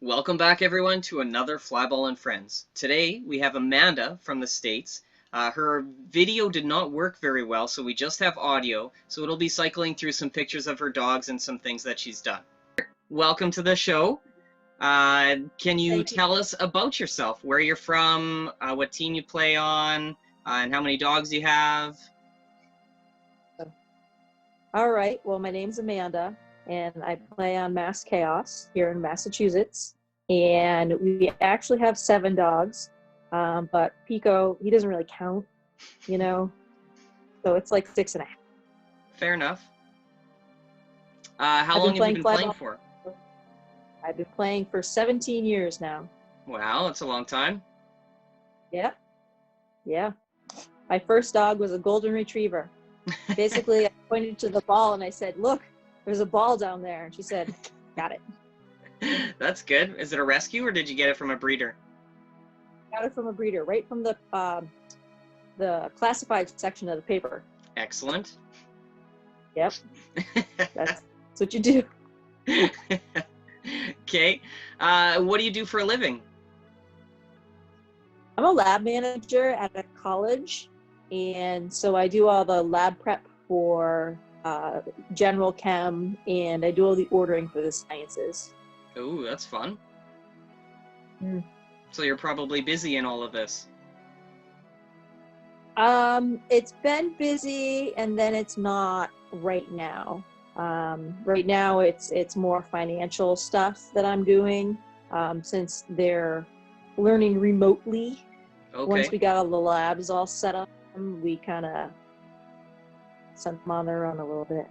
Welcome back, everyone, to another Flyball and Friends. Today, we have Amanda from the States. Her video did not work very well, so we just have audio, so it'll be cycling through some pictures of her dogs and some things that she's done. Welcome to the show. Can you tell us about yourself, where you're from, what team you play on, and how many dogs you have? All right, well, my name's Amanda, and I play on Mass Chaos here in Massachusetts. And we actually have 7 dogs, but Pico, he doesn't really count, so it's like 6.5. Fair enough. How long have you been playing for? I've been playing for 17 years now. Wow, that's a long time. Yeah. My first dog was a golden retriever. Basically, I pointed to the ball and I said, "Look, there's a ball down there." And she said, "Got it." That's good. Is it a rescue or did you get it from a breeder? Got it from a breeder, right from the classified section of the paper. Excellent. Yep. That's what you do. Okay. What do you do for a living? I'm a lab manager at a college, and so I do all the lab prep for general chem, and I do all the ordering for the sciences. Oh, that's fun. Mm. So you're probably busy in all of this. It's been busy, and then it's not right now. Right now, it's more financial stuff that I'm doing, since they're learning remotely. Okay. Once we got all the labs all set up, we kind of sent them on their own a little bit.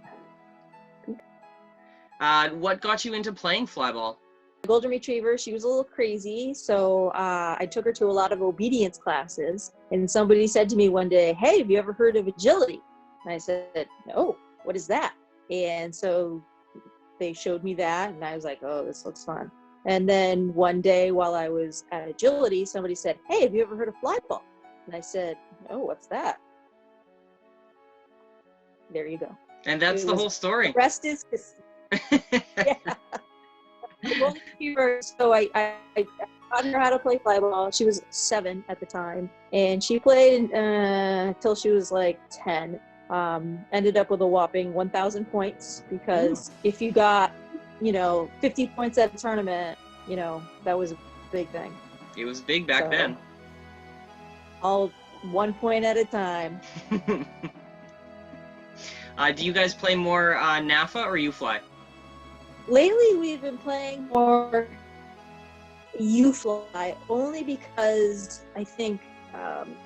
What got you into playing Flyball? Golden Retriever, she was a little crazy, so I took her to a lot of obedience classes, and somebody said to me one day, "Hey, have you ever heard of agility?" And I said, "No, what is that?" And so they showed me that, and I was like, "Oh, this looks fun." And then one day while I was at agility, somebody said, "Hey, have you ever heard of Flyball?" And I said, "No, what's that?" There you go. And that's the whole story. The rest is yeah. So I taught her how to play Flyball. She was 7 at the time, and she played until she was like 10. Ended up with a whopping 1,000 points, because if you got 50 points at a tournament, that was a big thing. It was big back then. All 1 point at a time. Do you guys play more NAFA or U-Fly? Lately, we've been playing more U-Fly, only because I think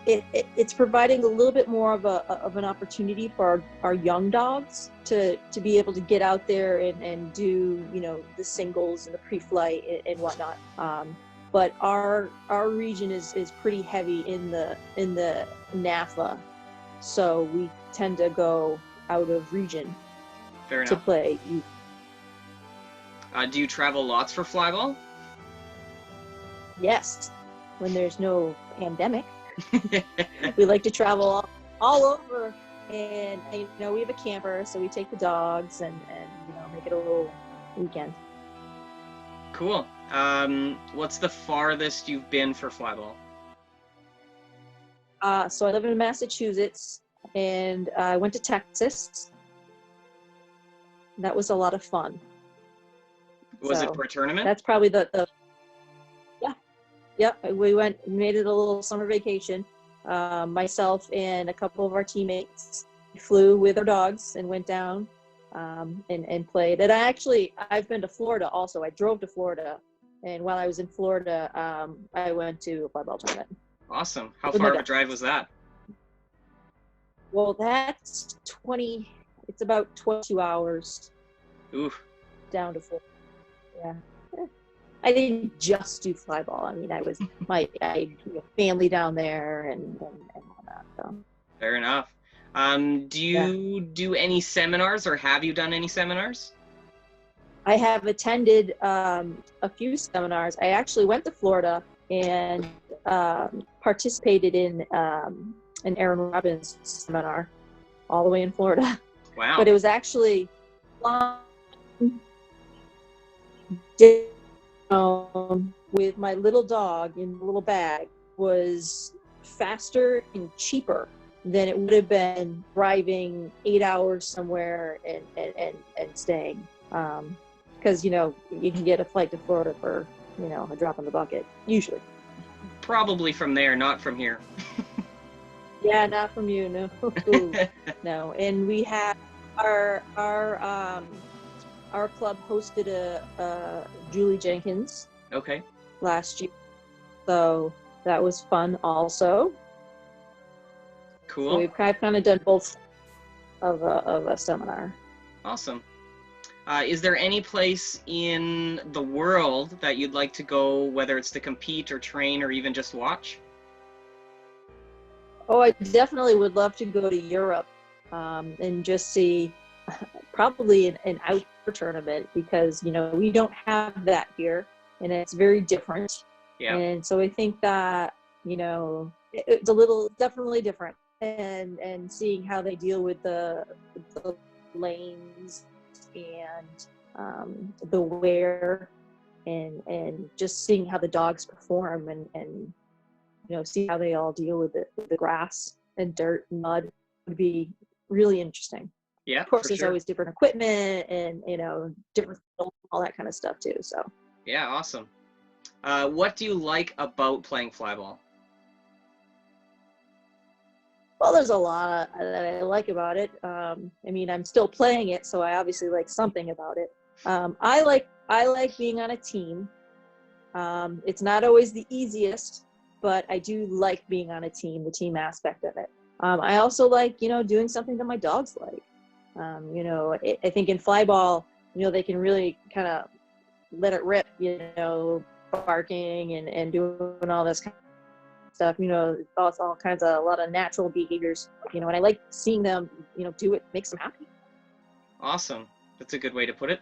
it's providing a little bit more of an opportunity for our young dogs to be able to get out there and do the singles and the pre-flight and whatnot. But our region is pretty heavy in the NAFA, so we tend to go out of region to play. Do you travel lots for Flyball? Yes, when there's no pandemic. We like to travel all over, and we have a camper, so we take the dogs and make it a little weekend. Cool. What's the farthest you've been for Flyball? So I live in Massachusetts, and I went to Texas. That was a lot of fun. Was it for a tournament? That's probably the yeah. We made it a little summer vacation. Myself and a couple of our teammates flew with our dogs and went down and played. And I've been to Florida also. I drove to Florida, and while I was in Florida, I went to a Flyball tournament. Awesome. How far of a drive was that? Well, that's it's about 22 hours. Oof. Down to Florida. Yeah. I didn't just do Flyball. I mean, I family down there and whatnot. So. Fair enough. Do you do any seminars, or have you done any seminars? I have attended a few seminars. I actually went to Florida and participated in an Aaron Robbins seminar all the way in Florida. Wow. But it was actually with my little dog in the little bag was faster and cheaper than it would have been driving 8 hours somewhere and staying. Because, you can get a flight to Florida for, a drop in the bucket, usually. Probably from there, not from here. Yeah, not from you, no. No. And we have our club hosted a Julie Jenkins last year. So that was fun also. Cool. So we've kind of done both of a seminar. Awesome. Is there any place in the world that you'd like to go, whether it's to compete or train or even just watch? Oh, I definitely would love to go to Europe and just see probably an outdoor tournament, because, we don't have that here and it's very different. Yeah. And so I think that, it's definitely different, and seeing how they deal with the lanes and the wear, and just seeing how the dogs perform, and see how they all deal with the grass and dirt and mud would be really interesting. Yeah, of course, for there's sure. always different equipment and different all that kind of stuff too. So yeah, awesome. What do you like about playing flyball? Well, there's a lot that I like about it. I'm still playing it, so I obviously like something about it. I like being on a team. It's not always the easiest, but I do like being on a team, the team aspect of it. I also like, doing something that my dogs like. I think in flyball, they can really kind of let it rip, barking and doing all this kind of stuff, it's all kinds of a lot of natural behaviors, and I like seeing them, do what makes them happy. Awesome. That's a good way to put it.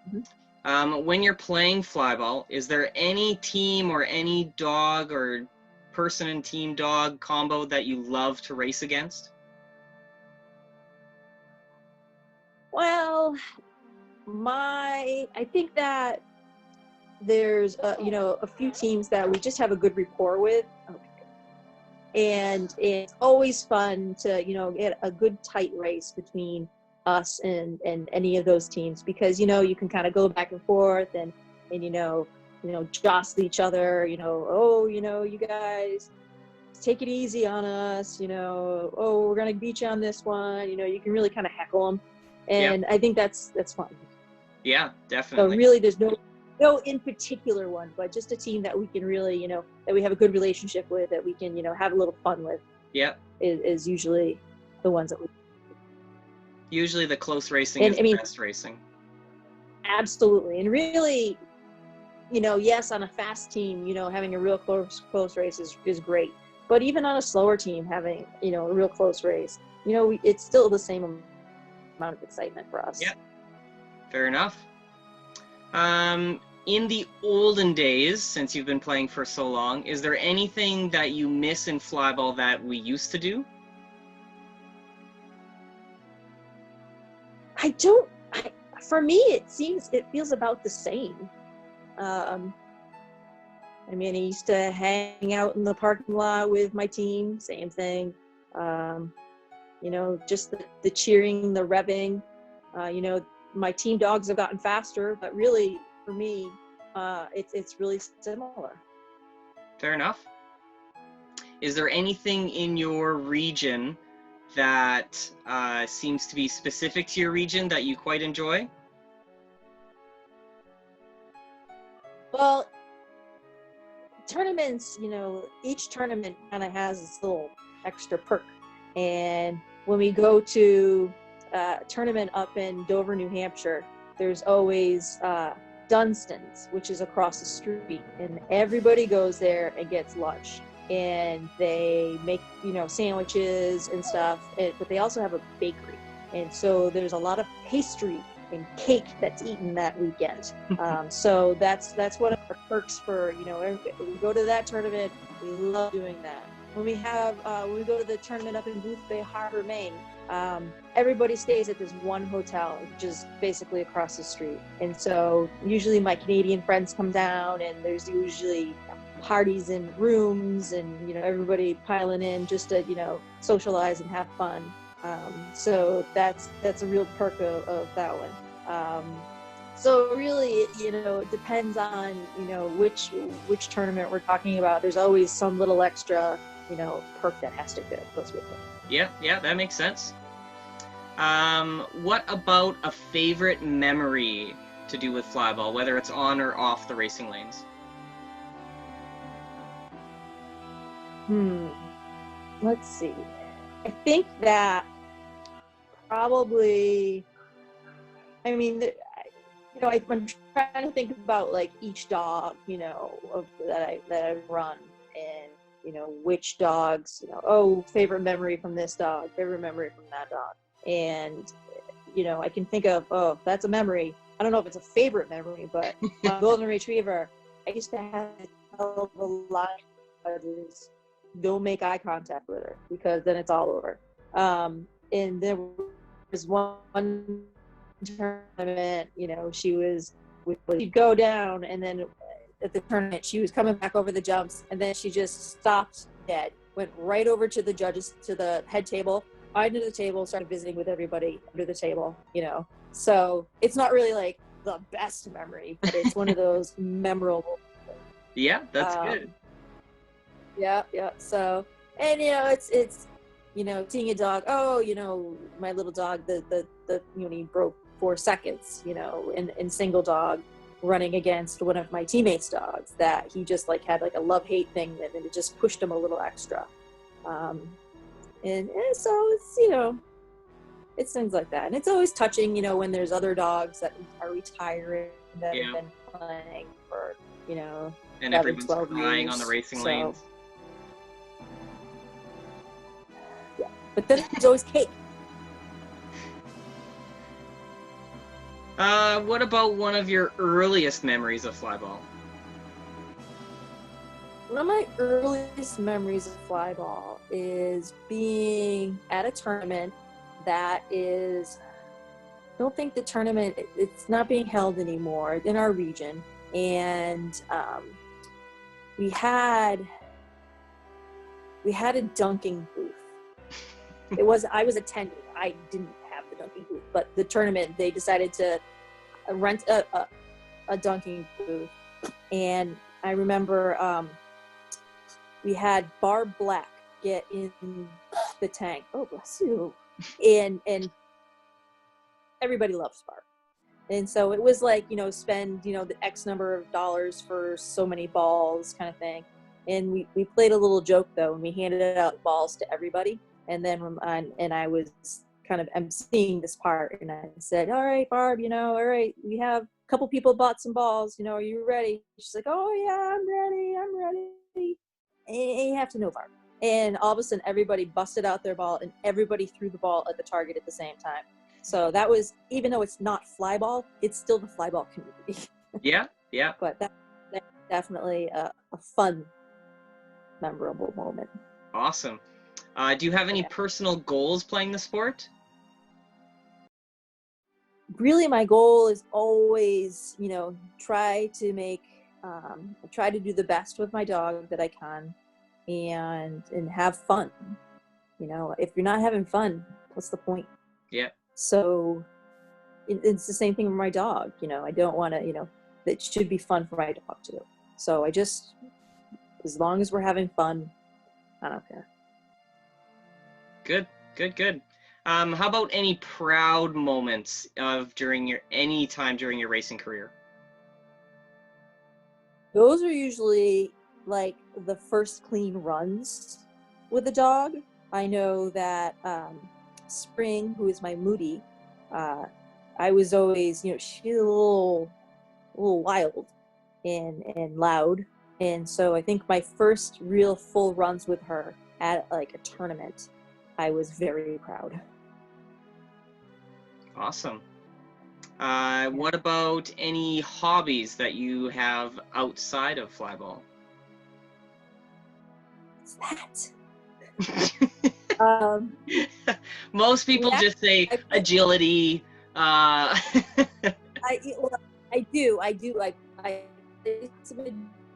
Mm-hmm. When you're playing flyball, is there any team or any dog or person and team dog combo that you love to race against? Well, I think that there's a few teams that we just have a good rapport with, and it's always fun to get a good tight race between us and any of those teams, because you can kind of go back and forth and jostle each other, you guys take it easy on us, oh, we're gonna beat you on this one, you can really kind of heckle them, and I think that's fun. Yeah, definitely. So really there's no in particular one, but just a team that we can really, that we have a good relationship with, that we can, have a little fun with. Yeah. Is usually the ones that we. Usually the close racing is the best racing. Absolutely. And really, yes, on a fast team, having a real close race is great. But even on a slower team, having, a real close race, it's still the same amount of excitement for us. Yeah. Fair enough. In the olden days, since you've been playing for so long, is there anything that you miss in flyball that we used to do? For me, it feels about the same. I used to hang out in the parking lot with my team, same thing. Just the cheering, the revving, my team dogs have gotten faster, but really for me, it's really similar. Fair enough. Is there anything in your region that seems to be specific to your region that you quite enjoy? Well, tournaments, each tournament kind of has its little extra perk. And when we go to a tournament up in Dover, New Hampshire, there's always Dunstan's, which is across the street, and everybody goes there and gets lunch, and they make sandwiches and stuff, but they also have a bakery, and so there's a lot of pastry and cake that's eaten that weekend. So that's one of our perks for we go to that tournament. We love doing that. When we go to the tournament up in Booth Bay Harbor, Maine, everybody stays at this one hotel, just basically across the street. And so usually my Canadian friends come down, and there's usually parties in rooms, and everybody piling in just to socialize and have fun. So that's a real perk of that one. So really, it depends on which tournament we're talking about. There's always some little extra perk that has to go goes with it. Yeah, that makes sense. What about a favorite memory to do with Flyball, whether it's on or off the racing lanes? Let's see. I think that probably, I'm trying to think about like each dog, that I run, and which dogs, favorite memory from this dog, favorite memory from that dog. And I can think of, that's a memory. I don't know if it's a favorite memory, but my golden retriever, I used to have to tell a lot of this, don't make eye contact with her, because then it's all over. And there was one tournament, she'd go down, and then at the tournament she was coming back over the jumps, and then she just stopped dead, went right over to the judges, to the head table, under the table, started visiting with everybody under the table. So it's not really like the best memory, but it's one of those memorable. Yeah, that's good. Yeah. So, and it's seeing a dog, my little dog, he broke 4 seconds, in single dog, running against one of my teammates' dogs, that he just had a love-hate thing, and it just pushed him a little extra. And so it's, it's things like that. And it's always touching, when there's other dogs that are retiring, that have been playing for, and 11, everyone's 12 crying years. on the racing lanes. Yeah, but then there's always cake. What about one of your earliest memories of Flyball? One of my earliest memories of Flyball is being at a tournament that is, I don't think the tournament, it's not being held anymore in our region. And we had a dunking booth. I was attending. I didn't have the dunking booth, but the tournament, they decided to rent a dunking booth. And I remember we had Barb Black get in the tank. Oh, bless you. And everybody loves Barb. And so it was like, spend, the X number of dollars for so many balls kind of thing. And we played a little joke, though, and we handed out balls to everybody. And then I was kind of emceeing this part, and I said, all right, Barb, all right, we have a couple people bought some balls, are you ready? She's like, oh yeah, I'm ready. And you have to know Barb. And all of a sudden everybody busted out their ball, and everybody threw the ball at the target at the same time. So that was, even though it's not Flyball, it's still the Flyball community. Yeah. But that's definitely a fun, memorable moment. Awesome. Do you have any personal goals playing the sport? Really, my goal is always, try to do the best with my dog that I can, and have fun. If you're not having fun, what's the point? Yeah. So it's the same thing with my dog. I don't want to, it should be fun for my dog too. So as long as we're having fun, I don't care. Good. How about any proud moments any time during your racing career? Those are usually like the first clean runs with a dog. I know that Spring, who is my Moody, I was always, she's a little wild and loud. And so I think my first real full runs with her at like a tournament, I was very proud. Awesome. What about any hobbies that you have outside of Flyball? What's that? Um, Most people yeah, just say I, agility. well, I do like I some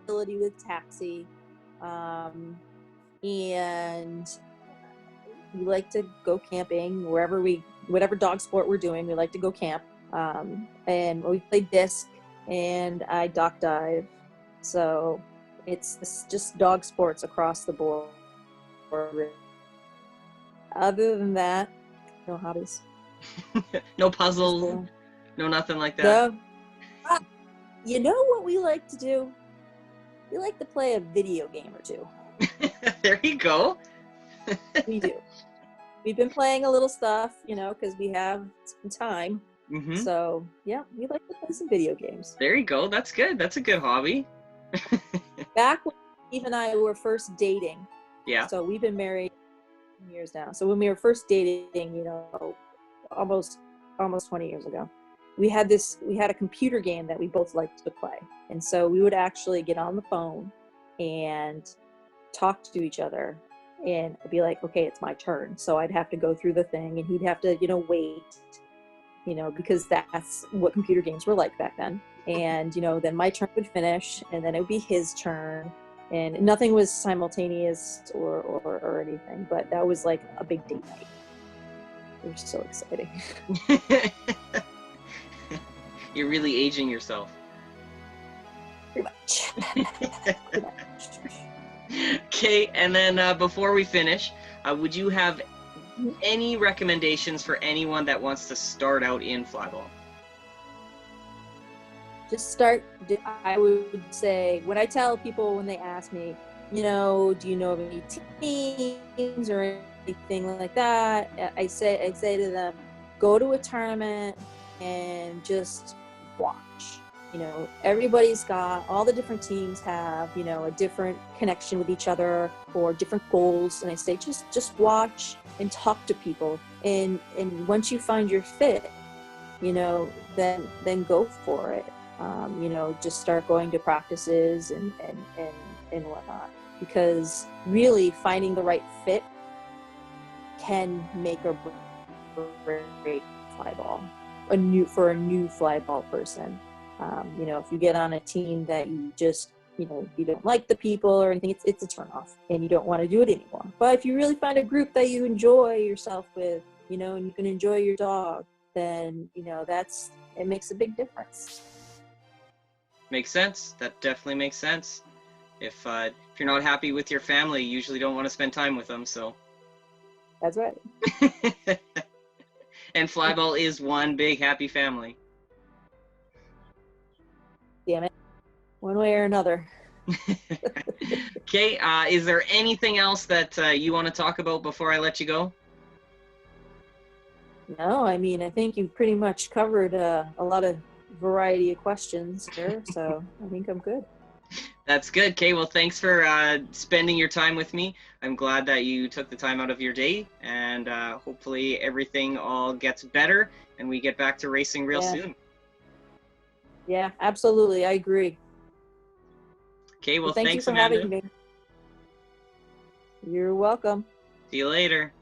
ability with taxi, um, and we like to go camping whatever dog sport we're doing. We like to go camp, and we play disc, and I dock dive. So it's just dog sports across the board. Other than that, no hobbies. No Just puzzles, boring. no nothing like that. No. Ah, you know what we like to do? We like to play a video game or two. There you go. We do. We've been playing a little stuff, because we have some time. Hmm. So, yeah, we like to play some video games. There you go. That's good. That's a good hobby. Back when Eve and I were first dating, Yeah. so we've been married years now. So when we were first dating, almost 20 years ago, we had a computer game that we both liked to play. And so we would actually get on the phone and talk to each other, and I'd be like, okay, it's my turn. So I'd have to go through the thing, and he'd have to, wait, because that's what computer games were like back then. And, then my turn would finish, and then it would be his turn. And nothing was simultaneous or anything, but that was like a big date night. It was so exciting. You're really aging yourself. Pretty much. Pretty much. Okay, and then before we finish, would you have any recommendations for anyone that wants to start out in flyball? Just start. I would say, when I tell people, when they ask me, do you know of any teams or anything like that, I say to them, go to a tournament and just watch. Everybody's got, all the different teams have, a different connection with each other or different goals. And I say, just watch and talk to people. And once you find your fit, then go for it. Just start going to practices and whatnot, because really finding the right fit can make or break flyball. For a new flyball person. If you get on a team that you just, you don't like the people or anything, it's a turnoff and you don't want to do it anymore. But if you really find a group that you enjoy yourself with, and you can enjoy your dog, then, it makes a big difference. Makes sense. That definitely makes sense. If you're not happy with your family, you usually don't want to spend time with them, so. That's right. And flyball is one big happy family. Damn it. One way or another. Okay, is there anything else that you want to talk about before I let you go? No, I think you pretty much covered a lot of variety of questions there, so I think I'm good. That's good. Okay, well, thanks for spending your time with me. I'm glad that you took the time out of your day, and hopefully everything all gets better and we get back to racing real soon. Yeah, absolutely. I agree. Okay, well, thank thanks, you for Amanda. having me. You're welcome. See you later.